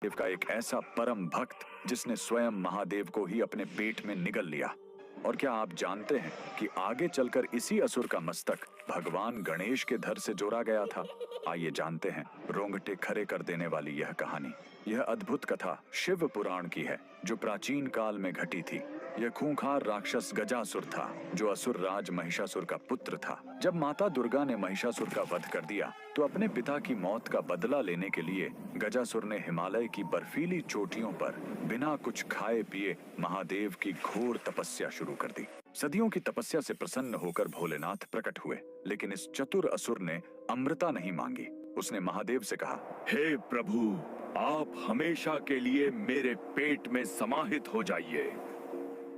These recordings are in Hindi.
शिव का एक ऐसा परम भक्त जिसने स्वयं महादेव को ही अपने पेट में निगल लिया। और क्या आप जानते हैं कि आगे चलकर इसी असुर का मस्तक भगवान गणेश के धड़ से जोड़ा गया था? आइए जानते हैं रोंगटे खड़े कर देने वाली यह कहानी। यह अद्भुत कथा शिव पुराण की है जो प्राचीन काल में घटी थी। यह खूंखार राक्षस गजासुर था जो असुर राज महिषासुर का पुत्र था। जब माता दुर्गा ने महिषासुर का वध कर दिया तो अपने पिता की मौत का बदला लेने के लिए गजासुर ने हिमालय की बर्फीली चोटियों पर बिना कुछ खाए पिए महादेव की घोर तपस्या शुरू कर दी। सदियों की तपस्या से प्रसन्न होकर भोलेनाथ प्रकट हुए, लेकिन इस चतुर असुर ने अमृता नहीं मांगी। उसने महादेव से कहा, हे प्रभु, आप हमेशा के लिए मेरे पेट में समाहित हो जाइए।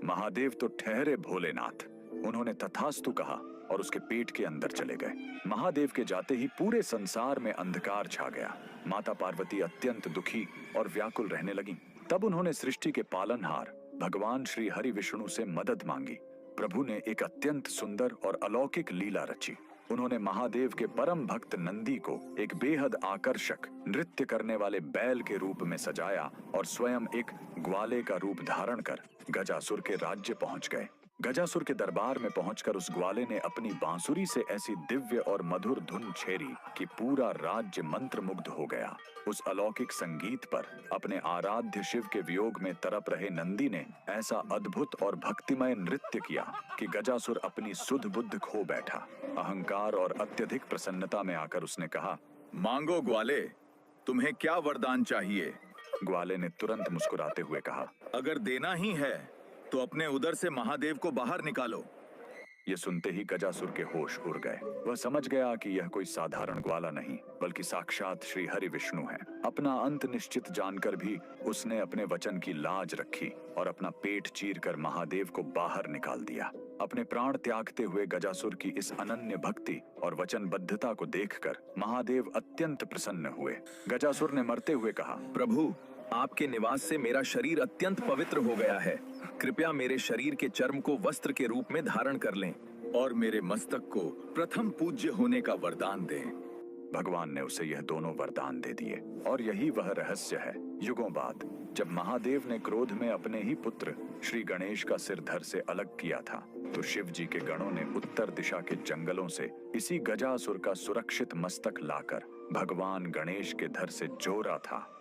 महादेव तो ठहरे भोलेनाथ। उन्होंने तथास्तु कहा और उसके पेट के अंदर चले गए। महादेव के जाते ही पूरे संसार में अंधकार छा गया। माता पार्वती अत्यंत दुखी और व्याकुल रहने लगीं। तब उन्होंने सृष्टि के पालनहार भगवान श्री हरि विष्णु से मदद मांगी। प्रभु ने एक अत्यंत सुंदर और अलौकिक लीला रची। उन्होंने महादेव के परम भक्त नंदी को एक बेहद आकर्षक नृत्य करने वाले बैल के रूप में सजाया और स्वयं एक ग्वाले का रूप धारण कर गजासुर के राज्य पहुंच गए। गजासुर के दरबार में पहुंचकर उस ग्वाले ने अपनी बांसुरी से ऐसी दिव्य और मधुर धुन छेड़ी कि पूरा राज्य मंत्रमुग्ध हो गया। उस अलौकिक संगीत पर अपने आराध्य शिव के वियोग में तड़प रहे नंदी ने ऐसा अद्भुत और भक्तिमय नृत्य किया कि गजासुर अपनी सुध बुद्ध खो बैठा। अहंकार और अत्यधिक प्रसन्नता में आकर उसने कहा, मांगो ग्वाले, तुम्हें क्या वरदान चाहिए? ग्वाले ने तुरंत मुस्कुराते हुए कहा, अगर देना ही है तो अपने उदर से महादेव को बाहर निकालो। ये सुनते ही गजासुर के होश उड़ गए। वह समझ गया कि यह कोई साधारण ग्वाला नहीं बल्कि साक्षात श्री हरि विष्णु है। अपना अंत निश्चित जानकर भी उसने अपने वचन की लाज रखी और अपना पेट चीरकर महादेव को बाहर निकाल दिया। अपने प्राण त्यागते हुए गजासुर की इस अनन्य भक्ति और वचनबद्धता को देखकर महादेव अत्यंत प्रसन्न हुए। गजासुर ने मरते हुए कहा, प्रभु, आपके निवास से मेरा शरीर अत्यंत पवित्र हो गया है। कृपया मेरे शरीर के चर्म को वस्त्र के रूप में धारण कर लें और मेरे मस्तक को प्रथम पूज्य होने का वरदान दें। भगवान ने उसे यह दोनों वरदान दे दिए और यही वह रहस्य है। युगों बाद जब महादेव ने क्रोध में अपने ही पुत्र श्री गणेश का सिर धड़ से अलग किया था तो शिव जी के गणों ने उत्तर दिशा के जंगलों से इसी गजासुर का सुरक्षित मस्तक लाकर भगवान गणेश के धड़ से जोड़ा था।